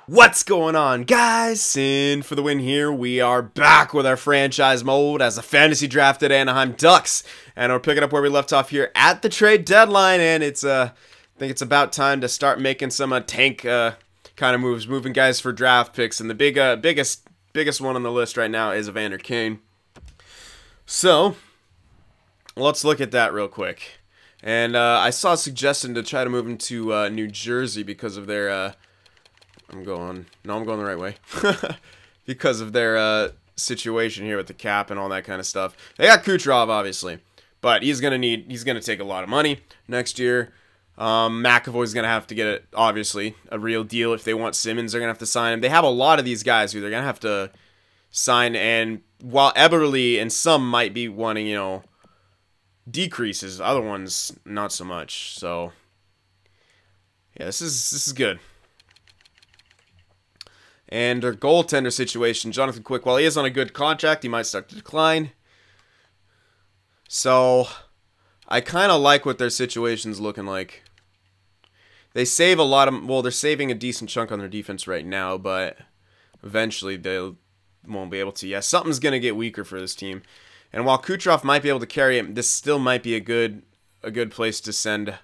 What's going on, guys? Cyn for the win here. We are back with our franchise mode as a fantasy drafted Anaheim Ducks, and we're picking up where we left off here at the trade deadline. And it's I think it's about time to start making some tank kind of moves, moving guys for draft picks. And the biggest one on the list right now is Evander Kane. So let's look at that real quick. And I saw a suggestion to try to move him to New Jersey because of their I'm going the right way. Because of their situation here with the cap and all that kind of stuff. They got Kucherov, obviously, but he's gonna take a lot of money next year. McAvoy's gonna have to get obviously a real deal if they want Simmons. They're gonna have to sign him. They have a lot of these guys who they're gonna have to sign. And while Eberle and some might be wanting, decreases, other ones not so much. So yeah, this is good. And their goaltender situation, Jonathan Quick, while he is on a good contract, he might start to decline. So I kind of like what their situation's looking like. They save a lot of, well, they're saving a decent chunk on their defense right now, but eventually they won't be able to. Yeah, something's going to get weaker for this team. And while Kucherov might be able to carry him, this still might be a good place to send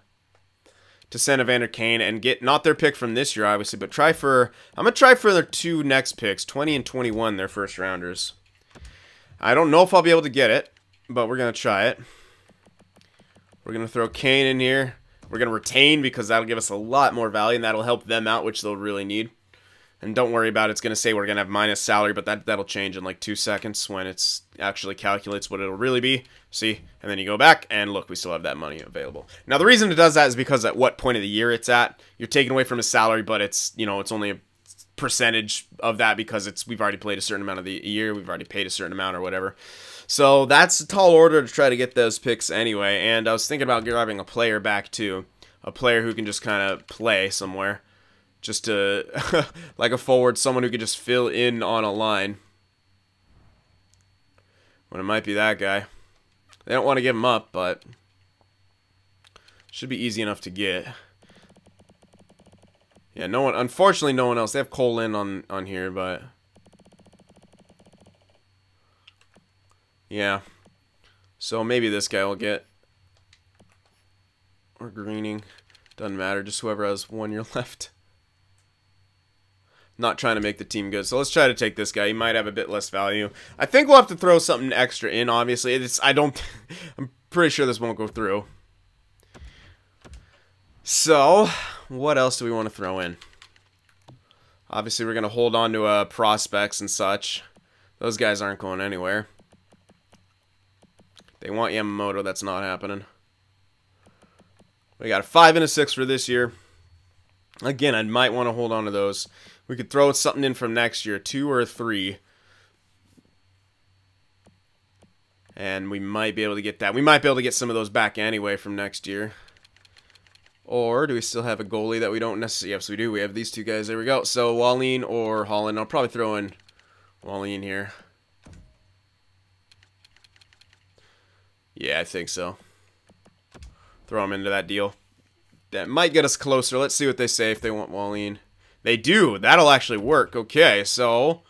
Evander Kane and get not their pick from this year, obviously, but I'm gonna try for their two next picks, 20 and 21, their first rounders. I don't know if I'll be able to get it, but we're gonna try it. We're gonna throw Kane in here. We're gonna retain because that'll give us a lot more value and that'll help them out, which they'll really need. And don't worry about it. It's gonna say we're gonna have minus salary, but that'll change in like 2 seconds when it's actually calculates what it'll really be. See, and then you go back and look, we still have that money available. Now the reason it does that is because at what point of the year it's at, you're taking away from his salary, but it's it's only a percentage of that because we've already played a certain amount of the year, we've already paid a certain amount or whatever. So that's a tall order to try to get those picks anyway. And I was thinking about grabbing a player back too, a player who can just kind of play somewhere. Just to, like a forward, someone who could just fill in on a line. When it might be that guy. They don't want to give him up, but should be easy enough to get. Yeah, unfortunately no one else. They have Cole in on here, but yeah. So maybe this guy will get, or Greening. Doesn't matter, just whoever has 1 year left. Not trying to make the team good. So let's try to take this guy. He might have a bit less value. I think we'll have to throw something extra in, obviously. I'm pretty sure this won't go through. So, what else do we want to throw in? Obviously, we're going to hold on to prospects and such. Those guys aren't going anywhere. They want Yamamoto. That's not happening. We got a 5 and a 6 for this year. Again, I might want to hold on to those. We could throw something in from next year, 2 or 3. And we might be able to get that. We might be able to get some of those back anyway from next year. Or do we still have a goalie that we don't necessarily... Yes, we do. We have these two guys. There we go. So, Wallin or Holland. I'll probably throw in Wallin here. Yeah, I think so. Throw him into that deal. That might get us closer. Let's see what they say if they want Wallin. They do. That'll actually work. Okay, so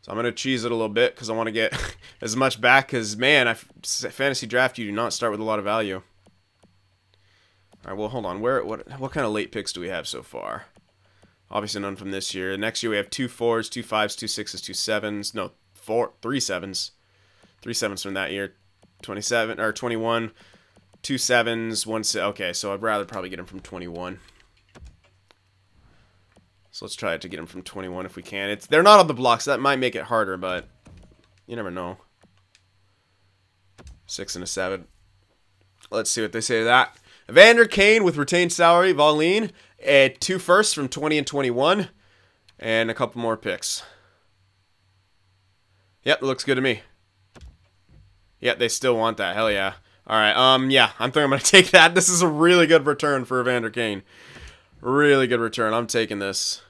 I'm going to cheese it a little bit because I want to get as much back because, man, fantasy draft, you do not start with a lot of value. All right, well, hold on. What kind of late picks do we have so far? Obviously none from this year. Next year we have 2 4s, 2 5s, 2 6s, 2 7s. No, 3 7s. 3 7s from that year. 27 or 21. 2 7s, 1 6. Okay, so I'd rather probably get him from 21. So let's try to get him from 21 if we can. They're not on the block, so that might make it harder, but you never know. 6 and a 7. Let's see what they say to that. Evander Kane with retained salary, Wallin, 2 firsts from 20 and 21, and a couple more picks. Yep, looks good to me. Yep, they still want that. Hell yeah. All right, yeah, I'm going to take that. This is a really good return for Evander Kane. Really good return. I'm taking this.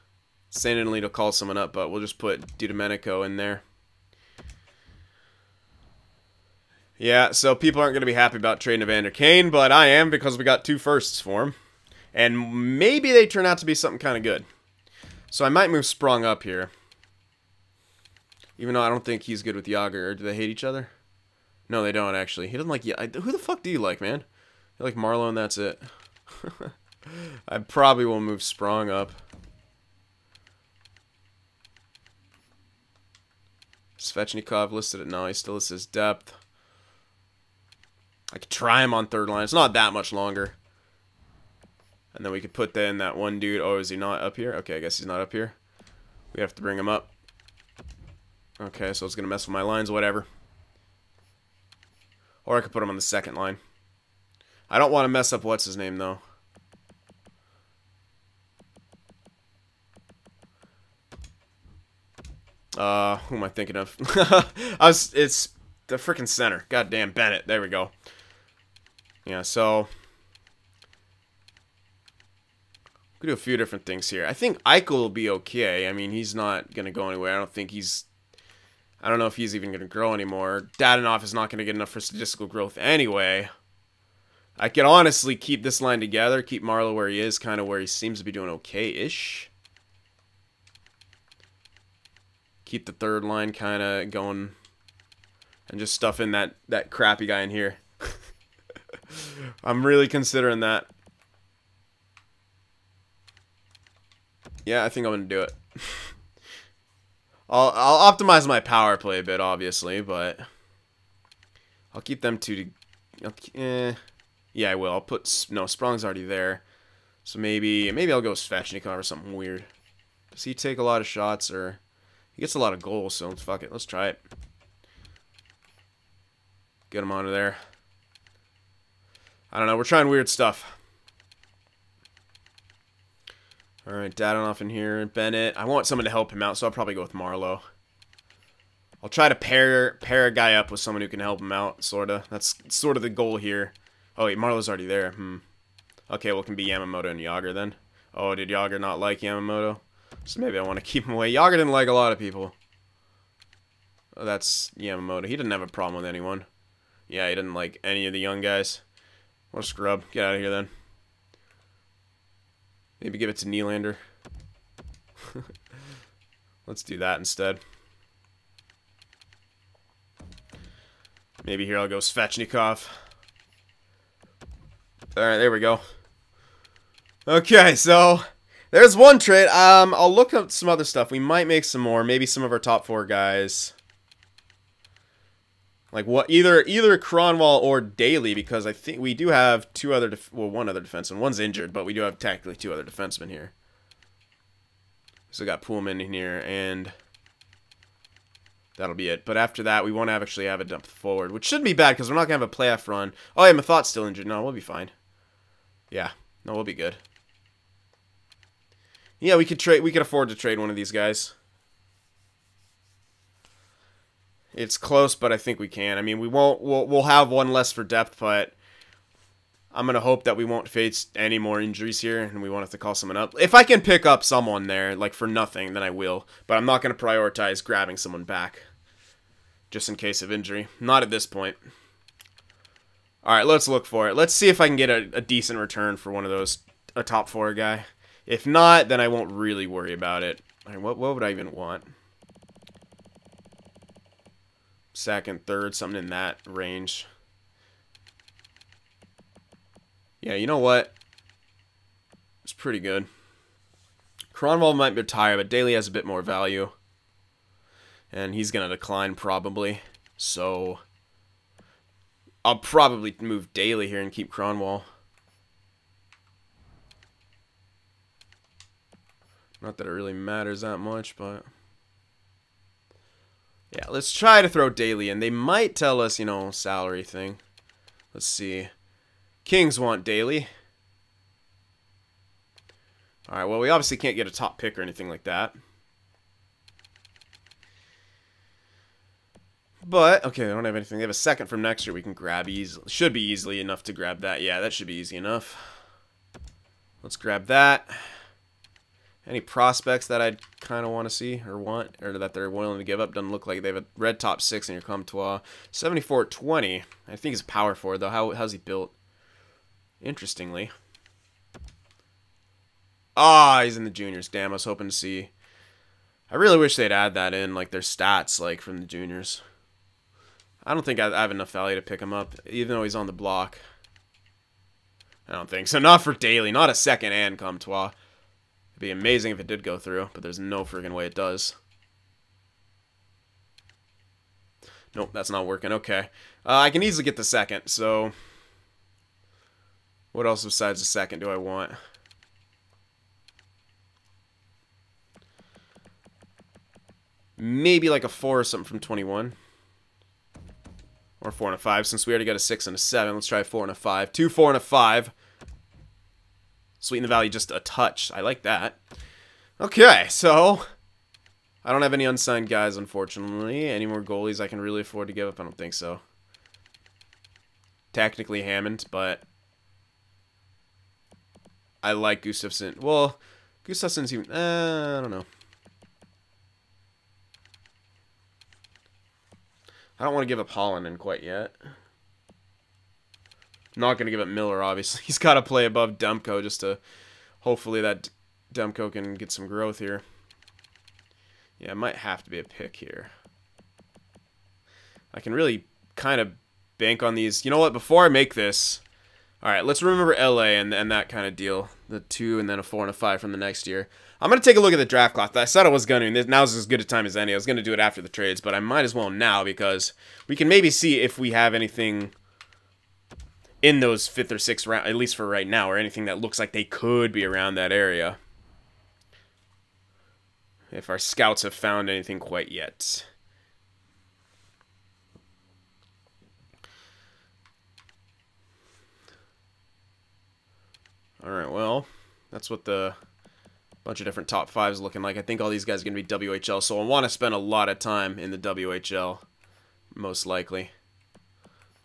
St. Anthony to call someone up, but we'll just put DiDomenico in there. Yeah, so people aren't going to be happy about trading Evander Kane, but I am because we got 2 firsts for him. And maybe they turn out to be something kind of good. So I might move Sprung up here. Even though I don't think he's good with Yager. Or do they hate each other? No, they don't, actually. He doesn't like... Who the fuck do you like, man? You like Marlowe and that's it. I probably will move Sprung up. Svechnikov listed at... No, he still lists his depth. I could try him on third line. It's not that much longer. And then we could put in that one dude. Oh, is he not up here? Okay, I guess he's not up here. We have to bring him up. Okay, so it's going to mess with my lines, whatever. Or I could put him on the second line. I don't want to mess up what's his name, though. Who am I thinking of? It's the freaking center. Goddamn Bennett. There we go. Yeah, so we do a few different things here. I think Eichel will be okay. I mean, he's not going to go anywhere. I don't know if he's even going to grow anymore. Dadonov is not going to get enough for statistical growth anyway. I could honestly keep this line together, keep Marlowe where he is, kind of where he seems to be doing okay-ish. Keep the third line kind of going and just stuff in that crappy guy in here. I'm really considering that. Yeah, I think I'm going to do it. I'll optimize my power play a bit, obviously, but I'll keep them two to... Yeah, I will. I'll put... No, Sprung's already there. So maybe I'll go Svechnikov or something weird. Does he take a lot of shots, or... He gets a lot of goals, so fuck it. Let's try it. Get him onto there. I don't know. We're trying weird stuff. Alright, Dadonov in here. Bennett. I want someone to help him out, so I'll probably go with Marlowe. I'll try to pair a guy up with someone who can help him out, sorta. That's sort of the goal here. Oh, wait, Marlowe's already there. Okay, well, it can be Yamamoto and Yager then. Oh, did Yager not like Yamamoto? So maybe I want to keep him away. Yager didn't like a lot of people. Oh, that's Yamamoto. He didn't have a problem with anyone. Yeah, he didn't like any of the young guys. What a scrub. Get out of here then. Maybe give it to Nylander. Let's do that instead. Maybe here I'll go Svechnikov. Alright, there we go. Okay, so there's one trade. I'll look up some other stuff. We might make some more. Maybe some of our top 4 guys. Like what? Either Kronwall or Daly, because I think we do have one other defenseman. One's injured, but we do have technically 2 other defensemen here. So we got Pullman in here, and that'll be it. But after that, we won't actually have a depth forward, which shouldn't be bad because we're not gonna have a playoff run. Oh yeah, Mathat's still injured. No, we'll be fine. Yeah, no, we'll be good. Yeah, we could afford to trade one of these guys. It's close, but I think we can. I mean, we'll have one less for depth, but I'm going to hope that we won't face any more injuries here, and we won't have to call someone up. If I can pick up someone there, like for nothing, then I will. But I'm not going to prioritize grabbing someone back, just in case of injury. Not at this point. All right, let's look for it. Let's see if I can get a decent return for one of those, a top 4 guy. If not, then I won't really worry about it. All right, what would I even want? Second, third, something in that range. Yeah, you know what? It's pretty good. Kronwall might retire, but Daly has a bit more value. And he's going to decline probably. So I'll probably move Daly here and keep Kronwall. Not that it really matters that much, but... Yeah, let's try to throw Daly in. They might tell us, you know, salary thing. Let's see. Kings want Daly. Alright, well, we obviously can't get a top pick or anything like that. But, okay, they don't have anything. They have a second from next year we can grab easily. Should be easily enough to grab that. Yeah, that should be easy enough. Let's grab that. Any prospects that I'd kind of want to see or want, or that they're willing to give up? Doesn't look like they have a red top 6 in your Comtois. 74-20. I think he's a power forward, though. How's he built? Interestingly. Ah, he's in the juniors. Damn, I was hoping to see. I really wish they'd add that in, like their stats, like from the juniors. I don't think I have enough value to pick him up, even though he's on the block. I don't think so. Not for daily. Not a second and Comtois. It'd be amazing if it did go through, but there's no friggin' way it does. Nope, that's not working. Okay. I can easily get the second, so... What else besides the second do I want? Maybe like a 4 or something from 21. Or 4 and a 5, since we already got a 6 and a 7. Let's try 4 and a 5. 2, 4, and a 5. Sweeten the value just a touch. I like that. Okay, so... I don't have any unsigned guys, unfortunately. Any more goalies I can really afford to give up? I don't think so. Technically Hammond, but... I like Gustafsson. Well, Gustafsson's even... I don't know. I don't want to give up Holland quite yet. I'm not going to give up Miller, obviously. He's got to play above Demko just to... Hopefully that Demko can get some growth here. Yeah, it might have to be a pick here. I can really kind of bank on these. You know what? Before I make this... Alright, let's remember LA and that kind of deal. The 2 and then a 4 and a 5 from the next year. I'm going to take a look at the draft clock. I said I was going to. Now's as good a time as any. I was going to do it after the trades, but I might as well now because we can maybe see if we have anything in those 5th or 6th round, at least for right now, or anything that looks like they could be around that area. If our scouts have found anything quite yet. Alright, well, that's what the bunch of different top 5s looking like. I think all these guys are going to be WHL, so I want to spend a lot of time in the WHL, most likely.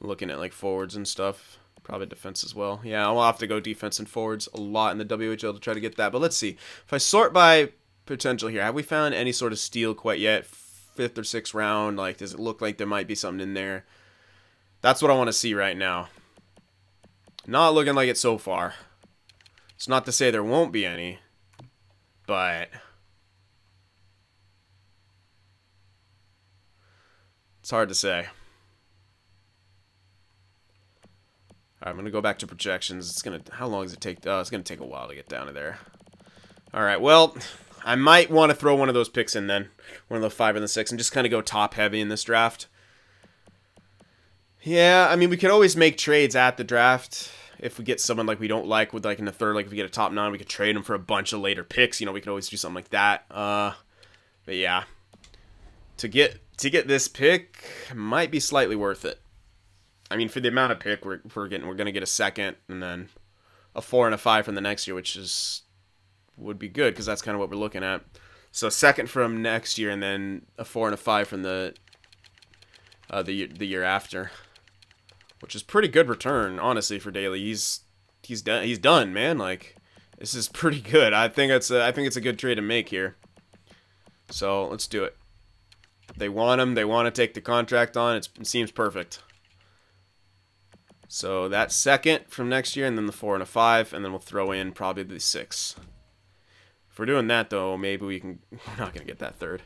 Looking at like forwards and stuff. Probably defense as well. Yeah, I'll have to go defense and forwards a lot in the WHL to try to get that. But let's see. If I sort by potential here, have we found any sort of steal quite yet? 5th or 6th round? Like, does it look like there might be something in there? That's what I want to see right now. Not looking like it so far. It's not to say there won't be any, but it's hard to say. Alright, I'm going to go back to projections. It's going to... How long does it take? It's going to take a while to get down to there. Alright, well, I might want to throw one of those picks in then. One of the 5 and the 6 and just kind of go top heavy in this draft. Yeah, I mean, we could always make trades at the draft. If we get someone like we don't like with like in the 3rd, like if we get a top 9, we could trade them for a bunch of later picks. You know, we could always do something like that. But yeah, to get this pick might be slightly worth it. I mean, for the amount of pick we're gonna get a 2nd and then a 4 and a 5 from the next year, which would be good because that's kind of what we're looking at. So a 2nd from next year and then a 4 and a 5 from the year after. Which is pretty good return, honestly, for Daly. He's done, man. Like, this is pretty good. I think it's a good trade to make here. So let's do it. They want him. They want to take the contract on. It seems perfect. So that 2nd from next year, and then the 4 and a 5, and then we'll throw in probably the 6. If we're doing that though, maybe we can. We're not gonna get that 3rd,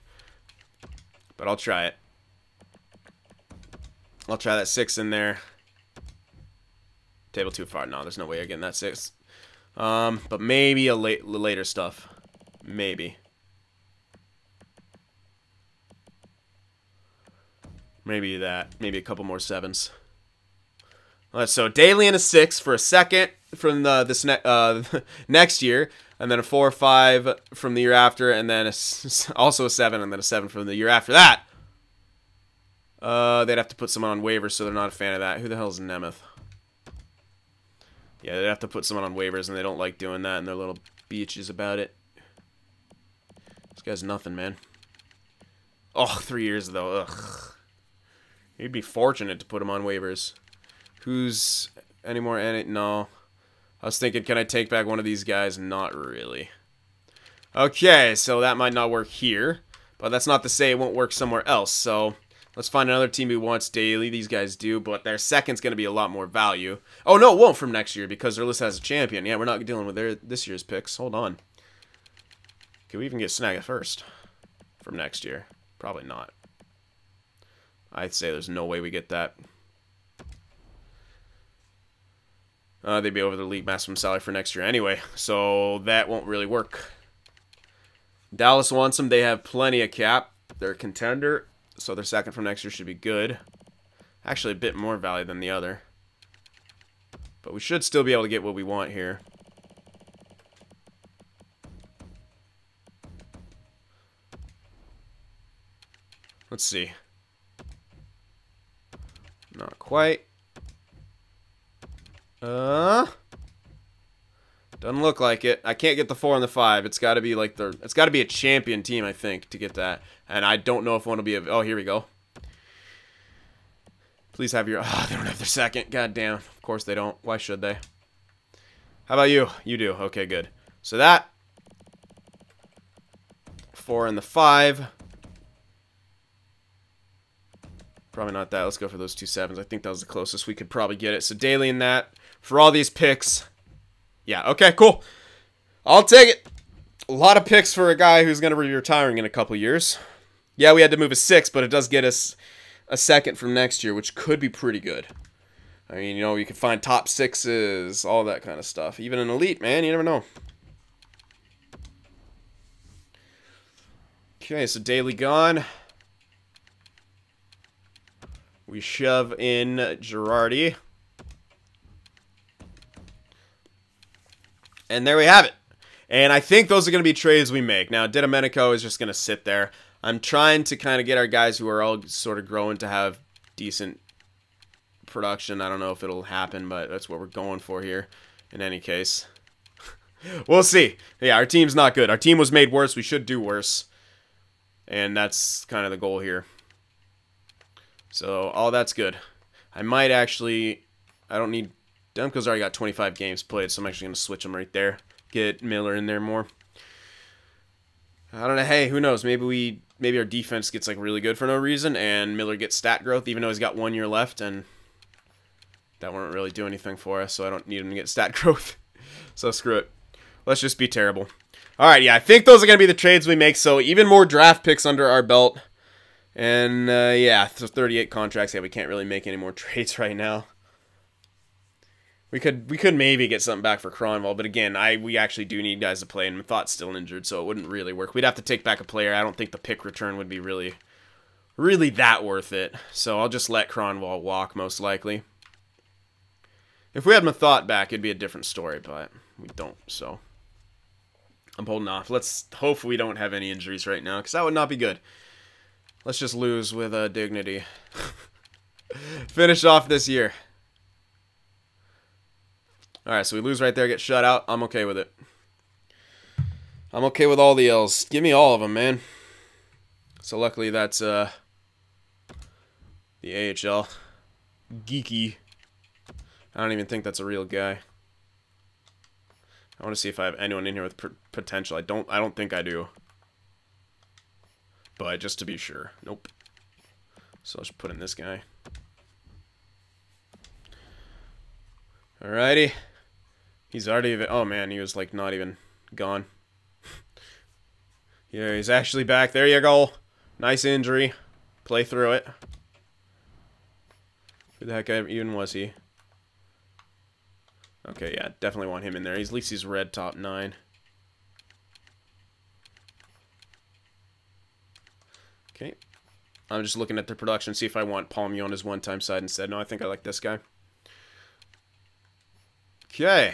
but I'll try it. I'll try that 6 in there. Table too far. No, there's no way you're getting that 6. But maybe later stuff. Maybe. Maybe that. Maybe a couple more 7s. So Daly and a 6 for a 2nd from this next year, and then a 4 or 5 from the year after, and then also a 7, and then a 7 from the year after that. They'd have to put someone on waivers, so they're not a fan of that. Who the hell is Nemeth? Yeah, they'd have to put someone on waivers, and they don't like doing that, and they're little bitches about it. This guy's nothing, man. Oh, 3 years, though. Ugh. You'd be fortunate to put him on waivers. Who's any more in it? No. I was thinking, can I take back one of these guys? Not really. Okay, so that might not work here, but that's not to say it won't work somewhere else, so... Let's find another team who wants Daly. These guys do, but their 2nd's going to be a lot more value. Oh, no, it won't from next year because their list has a champion. Yeah, we're not dealing with this year's picks. Hold on. Can we even get Snag at first from next year? Probably not. I'd say there's no way we get that. They'd be over the league maximum salary for next year anyway, so that won't really work. Dallas wants them. They have plenty of cap. They're a contender, so their second from next year should be good. Actually, a bit more value than the other. But we should still be able to get what we want here. Let's see. Not quite. Doesn't look like it. I can't get the 4 and the 5. It's got to be like it's got to be a champion team, I think, to get that. And I don't know if one will be oh, here we go. Please have your they don't have their second. God damn. Of course they don't. Why should they? How about you? You do. Okay, good. So that 4 and the 5. Probably not that. Let's go for those 2 7s. I think that was the closest we could probably get it. So Daly in that. For all these picks. Yeah, okay, cool. I'll take it. A lot of picks for a guy who's going to be retiring in a couple years. Yeah, we had to move a 6, but it does get us a second from next year, which could be pretty good. I mean, you know, you can find top 6s, all that kind of stuff. Even an elite, man, you never know. Okay, so Daly gone. We shove in Girardi. And there we have it. And I think those are going to be trades we make. Now, Didomenico is just going to sit there. I'm trying to kind of get our guys who are all sort of growing to have decent production. I don't know if it'll happen, but that's what we're going for here in any case. We'll see. Yeah, our team's not good. Our team was made worse. We should do worse. And that's kind of the goal here. So, all that's good. I might actually... I don't need... Demko's already got 25 games played, so I'm actually going to switch him right there. Get Miller in there more. I don't know. Hey, who knows? Maybe our defense gets like really good for no reason, and Miller gets stat growth, even though he's got 1 year left, and that won't really do anything for us, so I don't need him to get stat growth. So screw it. Let's just be terrible. All right, yeah, I think those are going to be the trades we make, so even more draft picks under our belt. And, yeah, so 38 contracts. Yeah, we can't really make any more trades right now. We could maybe get something back for Cronwall, but again, we actually do need guys to play, and Thought's still injured, so it wouldn't really work. We'd have to take back a player. I don't think the pick return would be really that worth it. So I'll just let Cronwall walk, most likely. If we had Mathot back, it'd be a different story, but we don't, so I'm holding off. Let's hope we don't have any injuries right now, because that would not be good. Let's just lose with dignity. Finish off this year. Alright, so we lose right there, get shut out. I'm okay with it. I'm okay with all the L's. Give me all of them, man. So luckily that's the AHL. Geeky. I don't even think that's a real guy. I want to see if I have anyone in here with potential. I don't think I do. But just to be sure. Nope. So let's put in this guy. Alrighty. He's already... Oh, man, he was, like, not even gone. Yeah, he's actually back. There you go. Nice injury. Play through it. Who the heck even was he? Okay, yeah, definitely want him in there. At least he's red top 9. Okay. I'm just looking at the production, see if I want Palmier on his one-time side instead. No, I think I like this guy. Okay.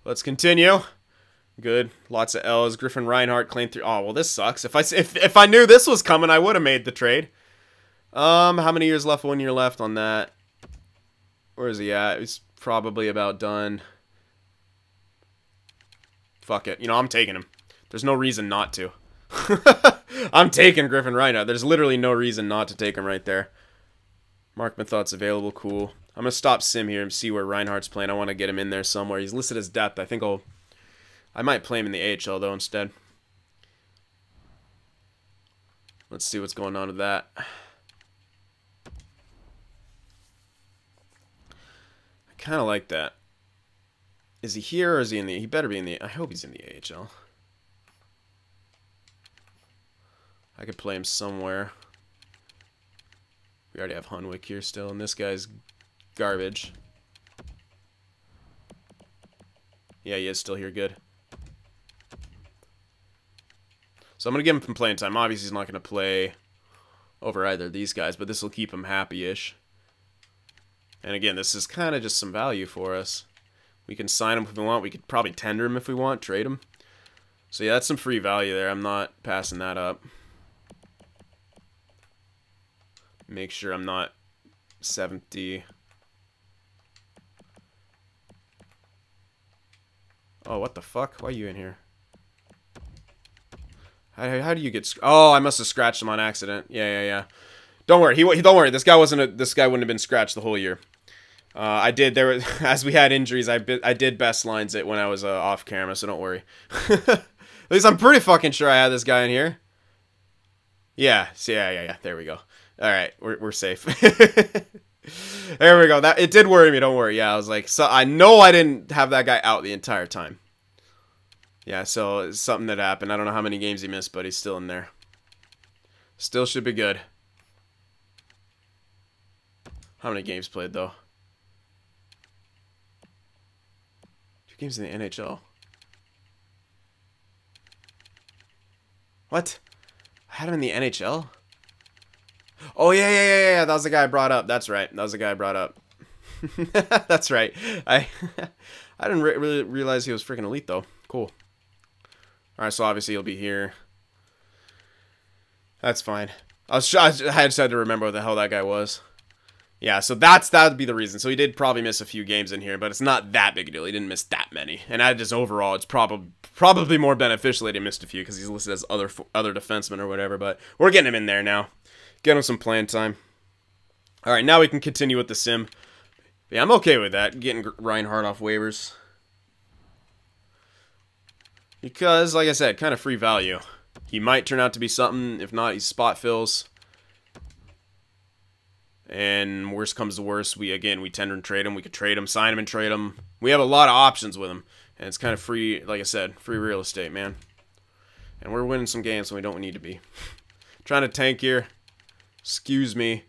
Let's continue. Good. Lots of L's. Griffin Reinhart claimed through. Oh, well, this sucks. If I knew this was coming, I would have made the trade. How many years left? 1 year left on that. Where is he at? He's probably about done. Fuck it. You know, I'm taking him. There's no reason not to. I'm taking Griffin Reinhart. There's literally no reason not to take him right there. Mark Mathot's available. Cool. I'm going to stop Sim here and see where Reinhardt's playing. I want to get him in there somewhere. He's listed as depth. I might play him in the AHL, though, instead. Let's see what's going on with that. I kind of like that. Is he here or is he in the... He better be in the... I hope he's in the AHL. I could play him somewhere. We already have Hunwick here still, and this guy's garbage. Yeah, he is still here. Good. So I'm going to give him some playing time. Obviously, he's not going to play over either of these guys, but this will keep him happy-ish. And again, this is kind of just some value for us. We can sign him if we want. We could probably tender him if we want, trade him. So yeah, that's some free value there. I'm not passing that up. Make sure I'm not 70. Oh, what the fuck? Why are you in here? How do you get... Oh, I must have scratched him on accident. Yeah. Don't worry. Don't worry. This guy wasn't. This guy wouldn't have been scratched the whole year. I did. As we had injuries, I did best lines it when I was off camera. So don't worry. At least I'm pretty fucking sure I had this guy in here. Yeah. Yeah. There we go. All right, we're safe. There we go. It did worry me. Don't worry. Yeah, I was like, so I know I didn't have that guy out the entire time. Yeah, so it's something that happened. I don't know how many games he missed, but he's still in there. Still should be good. How many games played though? 2 games in the NHL. What? I had him in the NHL? Oh, yeah. That was the guy I brought up. That's right. That was the guy I brought up. That's right. I didn't really realize he was freaking elite, though. Cool. All right, so obviously he'll be here. That's fine. I just had to remember what the hell that guy was. Yeah, so that would be the reason. So he did probably miss a few games in here, but it's not that big a deal. He didn't miss that many. And I just overall, it's probably more beneficial that he missed a few because he's listed as other defenseman or whatever. But we're getting him in there now. Get him some playing time. All right, now we can continue with the sim. Yeah, I'm okay with that, getting Reinhardt off waivers. Because, like I said, kind of free value. He might turn out to be something. If not, he spot fills. And worst comes to worst, we tender and trade him. We could trade him, sign him, and trade him. We have a lot of options with him. And it's kind of free, like I said, free real estate, man. And we're winning some games when we don't need to be. Trying to tank here. Excuse me.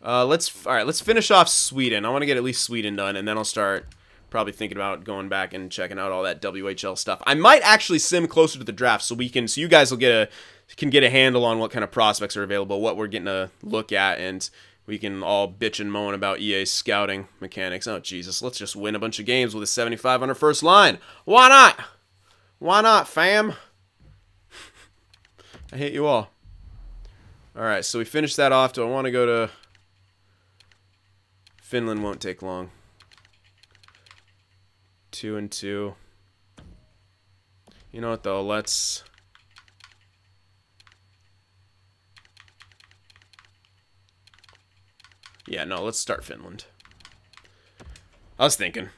Let's finish off Sweden. I want to get at least Sweden done, and then I'll start probably thinking about going back and checking out all that WHL stuff. I might actually sim closer to the draft so you guys will can get a handle on what kind of prospects are available, what we're getting to look at, and we can all bitch and moan about EA's scouting mechanics. Oh Jesus, let's just win a bunch of games with a 75 on our first line. Why not? Why not, fam? I hate you all. Alright, so we finished that off. Do I want to go to... Finland won't take long. 2-2. You know what, though? Let's... Yeah, no, let's start Finland. I was thinking.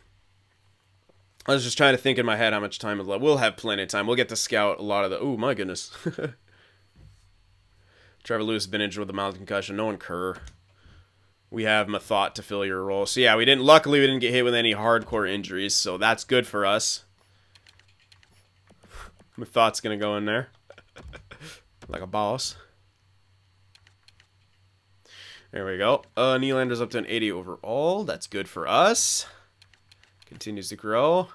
I was just trying to think in my head how much time is left. We'll have plenty of time. We'll get to scout a lot of the... Oh, my goodness. Trevor Lewis has been injured with a mild concussion. No one Kerr. We have Mathot to fill your role. So yeah, luckily we didn't get hit with any hardcore injuries, so that's good for us. Mathot's gonna go in there. Like a boss. There we go. Nylander's up to an 80 overall. That's good for us. Continues to grow.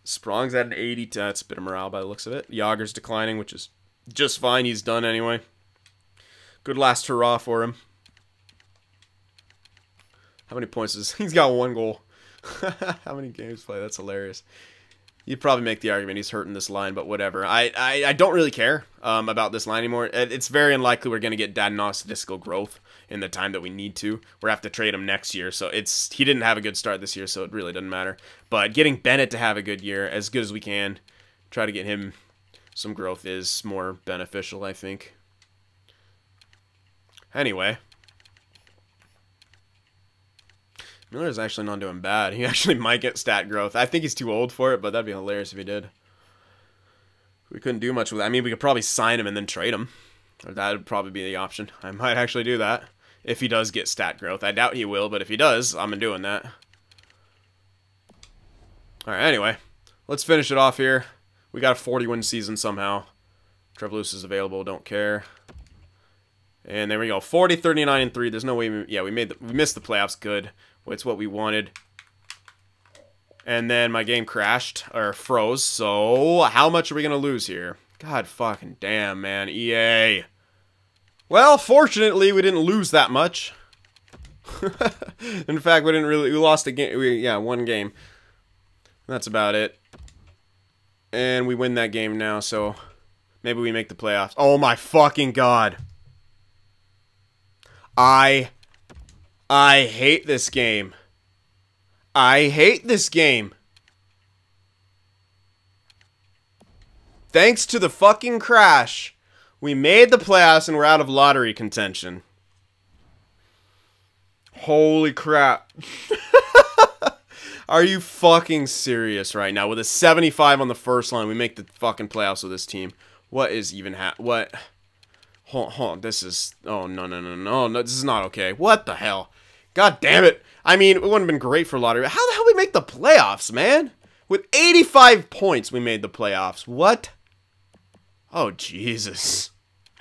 Sprong's at an 80. That's a bit of morale by the looks of it. Yager's declining, which is just fine. He's done anyway. Good last hurrah for him. How many points is... He's got 1 goal. How many games played? That's hilarious. You'd probably make the argument he's hurting this line, but whatever. I don't really care about this line anymore. It's very unlikely we're going to get Dadonov statistical growth in the time that we need to. We're have to trade him next year, so he didn't have a good start this year, so it really doesn't matter. But getting Bennett to have a good year, as good as we can, try to get him some growth is more beneficial, I think. Anyway. Miller's actually not doing bad. He actually might get stat growth. I think he's too old for it, but that'd be hilarious if he did. We couldn't do much with it. I mean, we could probably sign him and then trade him. Or that would probably be the option. I might actually do that. If he does get stat growth. I doubt he will, but if he does, I'm doing that. Alright, anyway. Let's finish it off here. We got a 40-win season somehow. Trevor Lewis is available. Don't care. And there we go. 40, 39, and 3. There's no way. We missed the playoffs. Good. It's what we wanted. And then my game crashed or froze. So how much are we gonna lose here? God fucking damn, man. EA. Well, fortunately, we didn't lose that much. In fact, we lost a game. One game. That's about it. And we win that game now, so maybe we make the playoffs. Oh my fucking god. I hate this game. I hate this game. Thanks to the fucking crash, we made the playoffs and we're out of lottery contention. Holy crap. Are you fucking serious right now? With a 75 on the first line, we make the fucking playoffs with this team. What is even what? Hold on, this is... Oh, no, this is not okay. What the hell? God damn it. I mean, it wouldn't have been great for lottery. How the hell we make the playoffs, man? With 85 points, we made the playoffs. What? Oh, Jesus.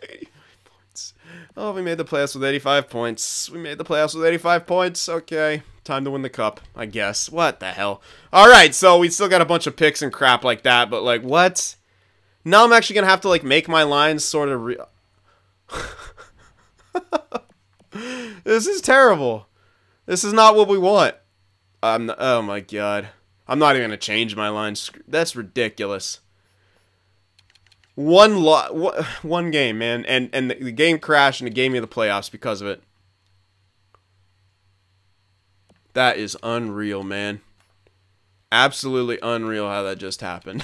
85 points. Oh, we made the playoffs with 85 points. We made the playoffs with 85 points. Okay. Time to win the cup, I guess. What the hell? Alright, so we still got a bunch of picks and crap like that, but, like, what? Now I'm actually gonna have to, like, make my lines sort of This is terrible. This is not what we want. Oh my god. I'm not even gonna change my lines. That's ridiculous. One game, man, and the game crashed and it gave me the playoffs because of it. That is unreal, man. Absolutely unreal how that just happened.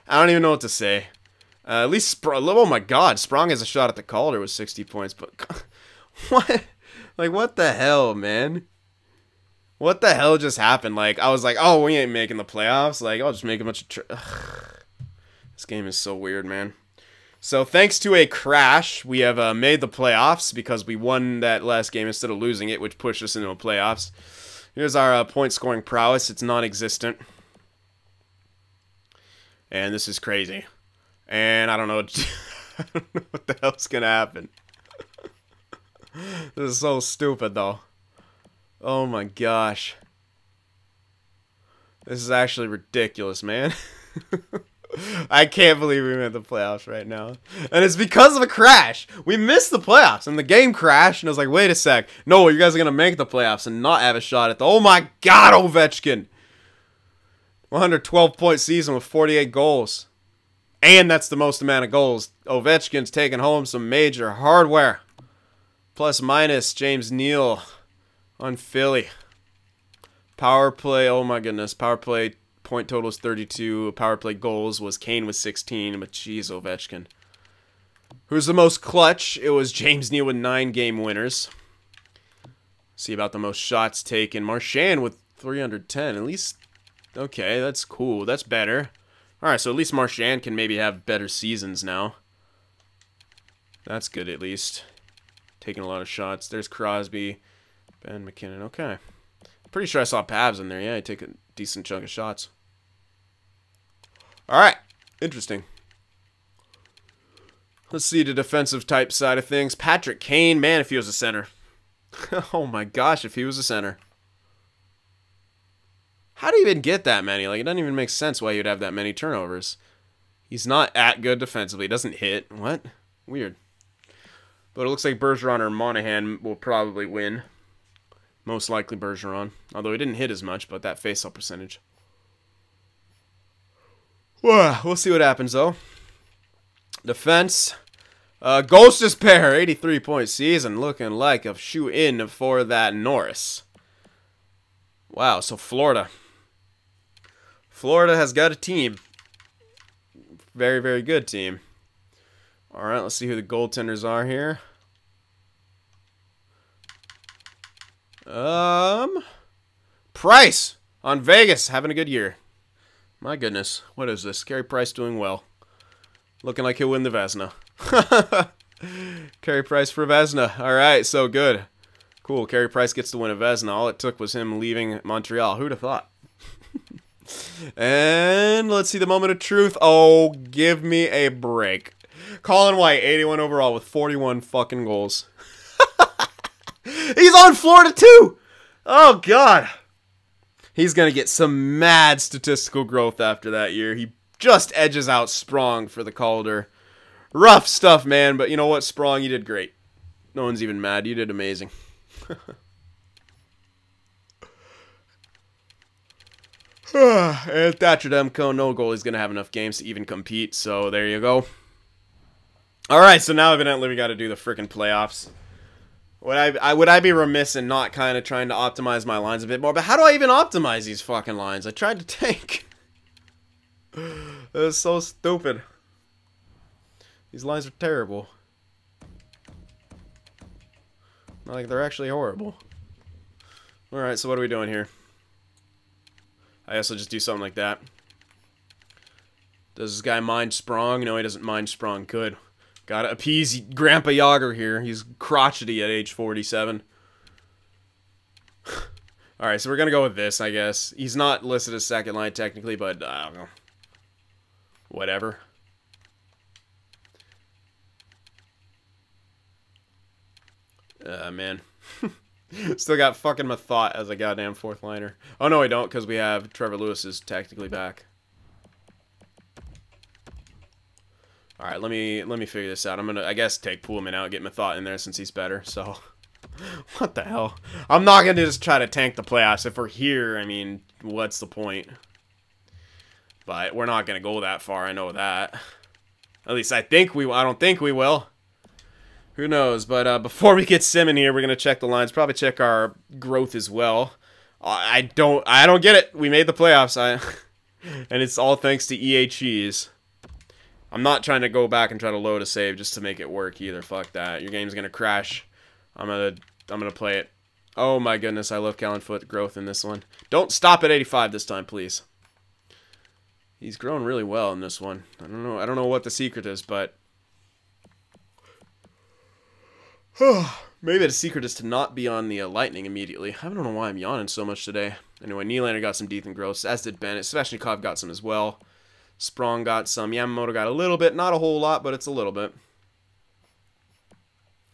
I don't even know what to say. At least oh my god, Sprong has a shot at the Calder with 60 points, but what? Like, what the hell, man? What the hell just happened? Like, I was like, oh, we ain't making the playoffs. Like, I'll just make a bunch of... This game is so weird, man. So, thanks to a crash, we have made the playoffs because we won that last game instead of losing it, which pushed us into the playoffs. Here's our point-scoring prowess. It's non-existent. And this is crazy. And I don't know, I don't know what the hell's gonna happen. This is so stupid, though. Oh my gosh. This is actually ridiculous, man. I can't believe we made the playoffs right now. And it's because of a crash. We missed the playoffs, and the game crashed, and I was like, wait a sec. No, you guys are gonna make the playoffs and not have a shot at the... Oh my god, Ovechkin! 112-point season with 48 goals. And that's the most amount of goals. Ovechkin's taking home some major hardware. Plus minus James Neal on Philly. Power play, oh my goodness. Power play point total is 32. Power play goals was Kane with 16. But jeez, Ovechkin. Who's the most clutch? It was James Neal with 9 game winners. See about the most shots taken. Marchand with 310. At least, okay, that's cool. That's better. Alright, so at least Marchand can maybe have better seasons now. That's good, at least. Taking a lot of shots. There's Crosby. Ben McKinnon. Okay. I'm pretty sure I saw Pavs in there. Yeah, he take a decent chunk of shots. Alright. Interesting. Let's see the defensive type side of things. Patrick Kane. Man, if he was a center. Oh my gosh, if he was a center. How do you even get that many? Like, it doesn't even make sense why you'd have that many turnovers. He's not that good defensively. He doesn't hit. What? Weird. But it looks like Bergeron or Monahan will probably win. Most likely Bergeron. Although he didn't hit as much, but that face-up percentage. We'll see what happens, though. Defense. Ghost's pair. 83-point season. Looking like a shoe-in for that Norris. Wow, so Florida. Florida has got a team. Very, very good team. Alright, let's see who the goaltenders are here. Price on Vegas, having a good year. My goodness, what is this? Carey Price doing well. Looking like he'll win the Vezina. Carey Price for Vezina. Alright, so good. Cool. Carey Price gets to win a Vezina. All it took was him leaving Montreal. Who'd have thought? And let's see the moment of truth. Oh, give me a break. Colin White, 81 overall with 41 fucking goals. He's on Florida too. Oh, God. He's going to get some mad statistical growth after that year. He just edges out Sprong for the Calder. Rough stuff, man. But you know what, Sprong? You did great. No one's even mad. You did amazing. And Thatcher Demko, no goalie's going to have enough games to even compete. So there you go. All right, so now evidently we got to do the freaking playoffs. Would I be remiss in not kind of trying to optimize my lines a bit more? But how do I even optimize these fucking lines? I tried to tank. It was so stupid. These lines are terrible. Like, they're actually horrible. Alright, so what are we doing here? I guess I'll just do something like that. Does this guy mind Sprong? No, he doesn't mind Sprong. Good. Gotta appease Grandpa Yager here. He's crotchety at age 47. Alright, so we're gonna go with this, I guess. He's not listed as second line technically, but I don't know. Whatever. Man. Still got fucking Mathot as a goddamn fourth liner. Oh no, I don't, because we have Trevor Lewis is technically back. All right, let me figure this out. I'm gonna, I guess, take Poolman out, get Mathot in there since he's better. So, what the hell? I'm not gonna just try to tank the playoffs. If we're here, I mean, what's the point? But we're not gonna go that far. I know that. At least I think we. I don't think we will. Who knows? But before we get Sim in here, we're gonna check the lines. Probably check our growth as well. I don't get it. We made the playoffs. And it's all thanks to EA Cheese. I'm not trying to go back and try to load a save just to make it work either. Fuck that. Your game's gonna crash. I'm gonna play it. Oh my goodness, I love Callan Foot growth in this one. Don't stop at 85 this time, please. He's grown really well in this one. I don't know what the secret is, but maybe the secret is to not be on the Lightning immediately. I don't know why I'm yawning so much today. Anyway, Nylander got some decent growth, as did Bennett. Svechnikov got some as well. Sprong got some. Yamamoto got a little bit. Not a whole lot, but it's a little bit.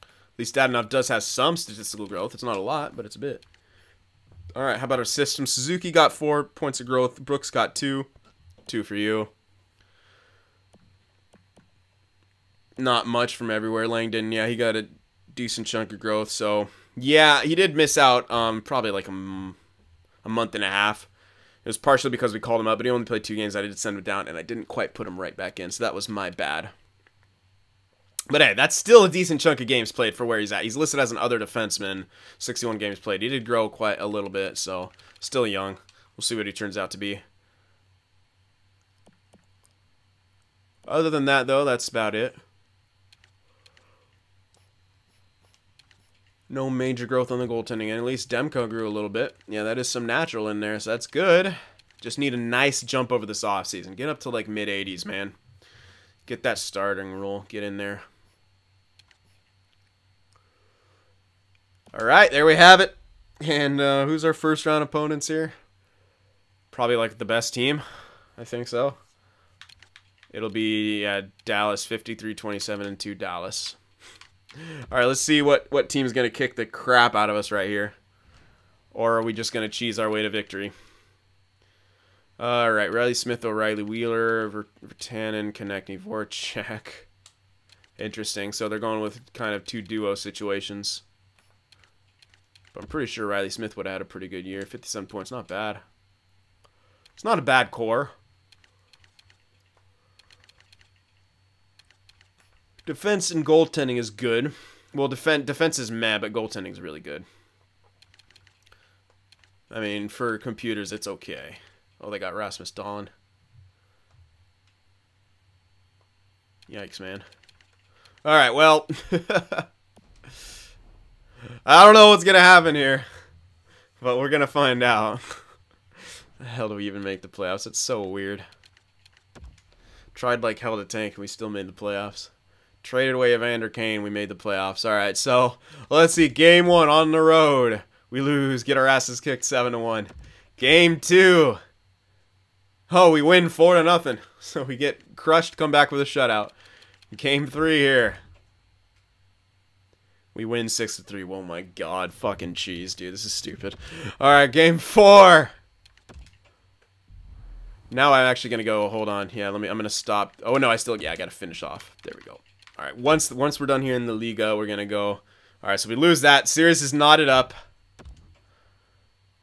At least Dadonov does have some statistical growth. It's not a lot, but it's a bit. Alright, how about our system? Suzuki got 4 points of growth. Brooks got 2. 2 for you. Not much from everywhere. Langdon, yeah, he got a decent chunk of growth. So, yeah, he did miss out probably like a month and a half. It was partially because we called him up, but he only played 2 games. I did send him down, and I didn't quite put him right back in, so that was my bad. But hey, that's still a decent chunk of games played for where he's at. He's listed as an other defenseman, 61 games played. He did grow quite a little bit, so still young. We'll see what he turns out to be. Other than that, though, that's about it. No major growth on the goaltending, and at least Demko grew a little bit. Yeah, that is some natural in there, so that's good. Just need a nice jump over this offseason. Get up to like mid-80s, man. Get that starting role. Get in there. All right, there we have it. And who's our first round opponents here? Probably like the best team. I think so. It'll be Dallas, 53-27 and 2 Dallas. All right, let's see what team's going to kick the crap out of us right here. Or are we just going to cheese our way to victory? All right, Riley Smith, O'Reilly, Wheeler, Virtanen, Konechny, Voracek. Interesting. So they're going with kind of 2 duo situations. But I'm pretty sure Riley Smith would have had a pretty good year. 57 points, not bad. It's not a bad core. Defense and goaltending is good. Well, defense is meh, but goaltending is really good. I mean, for computers, it's okay. Oh, they got Rasmus Dahlin. Yikes, man. All right, well, I don't know what's going to happen here, but we're going to find out. The hell do we even make the playoffs? It's so weird. Tried like hell to tank, and we still made the playoffs. Traded away Evander Kane. We made the playoffs. All right, so let's see. Game 1 on the road. We lose. Get our asses kicked 7-1. Game 2. Oh, we win 4-0. So we get crushed, come back with a shutout. Game 3 here. We win 6-3. Oh my god. Fucking cheese, dude. This is stupid. Alright, game 4. Now I'm actually gonna go, hold on. Yeah, I'm gonna stop. Oh no, I gotta finish off. There we go. Alright, once we're done here in the Liga, we're gonna go. Alright, so we lose that. Series is knotted up.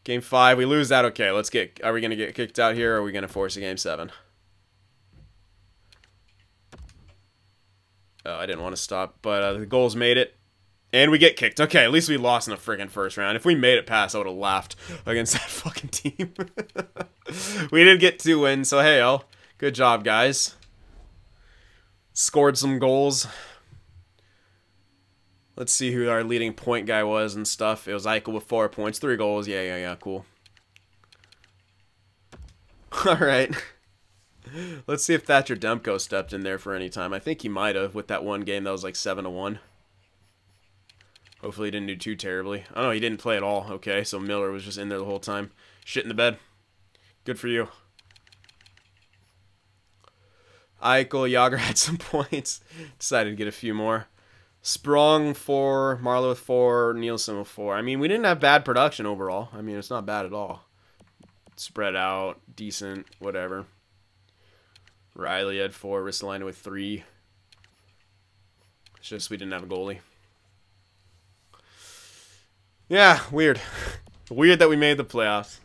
Game 5, we lose that. Okay, are we gonna get kicked out here, or are we gonna force a game 7? Oh, I didn't want to stop, but the goals made it. And we get kicked. Okay, at least we lost in the friggin' first round. If we made it past, I would have laughed against that fucking team. We did get 2 wins, so hey, good job, guys. Scored some goals. Let's see who our leading point guy was and stuff. It was Eichel with 4 points, 3 goals. Yeah, cool. Alright. Let's see if Thatcher Demko stepped in there for any time. I think he might have with that one game that was like 7-1. Hopefully he didn't do too terribly. Oh no, he didn't play at all. Okay, so Miller was just in there the whole time. Shit in the bed. Good for you. Eichel, Yager had some points. Decided to get a few more. Sprong 4, Marlowe with 4, Nielsen with 4. I mean, we didn't have bad production overall. I mean, it's not bad at all. Spread out, decent, whatever. Riley had 4, Ristolainen with 3. It's just we didn't have a goalie. Yeah, weird. Weird that we made the playoffs.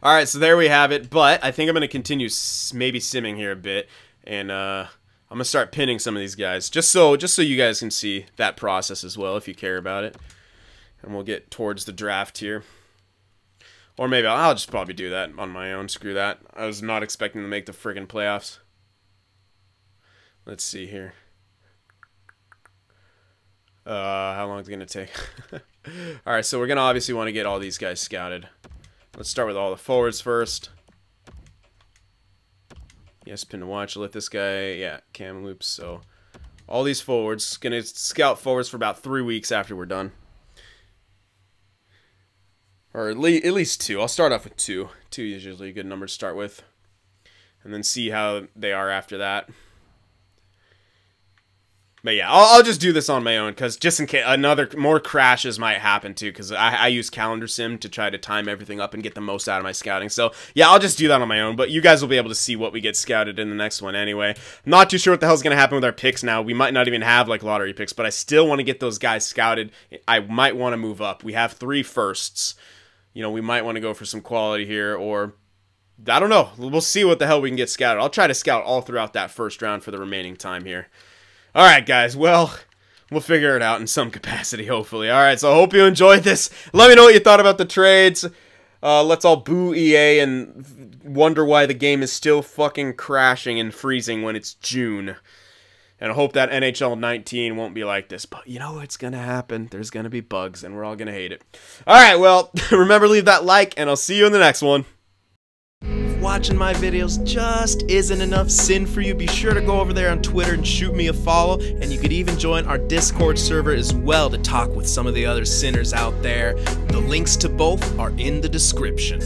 Alright, so there we have it. But I think I'm going to continue maybe simming here a bit. And I'm going to start pinning some of these guys. Just so you guys can see that process as well, if you care about it. And we'll get towards the draft here. Or maybe I'll just probably do that on my own. Screw that. I was not expecting to make the friggin' playoffs. Let's see here. How long is it going to take? Alright, so we're going to obviously want to get all these guys scouted. Let's start with all the forwards first. Yes, pin to watch. Let this guy, yeah, cam loops. So all these forwards. Going to scout forwards for about 3 weeks after we're done. Or at least 2. I'll start off with 2. 2 is usually a good number to start with. And then see how they are after that. But yeah, I'll just do this on my own, because just in case more crashes might happen too, because I use Calendar Sim to try to time everything up and get the most out of my scouting. So yeah, I'll just do that on my own, but you guys will be able to see what we get scouted in the next one anyway. I'm not too sure what the hell's going to happen with our picks now. We might not even have like lottery picks, but I still want to get those guys scouted. I might want to move up. We have 3 firsts. You know, we might want to go for some quality here, or I don't know. We'll see what the hell we can get scouted. I'll try to scout all throughout that first round for the remaining time here. Alright, guys, well, we'll figure it out in some capacity, hopefully. Alright, so I hope you enjoyed this. Let me know what you thought about the trades. Let's all boo EA and wonder why the game is still fucking crashing and freezing when it's June. And I hope that NHL 19 won't be like this. But you know what's going to happen? There's going to be bugs, and we're all going to hate it. Alright, well, remember, leave that like, and I'll see you in the next one. Watching my videos just isn't enough sin for you, be sure to go over there on Twitter and shoot me a follow, and you could even join our Discord server as well to talk with some of the other sinners out there. The links to both are in the description.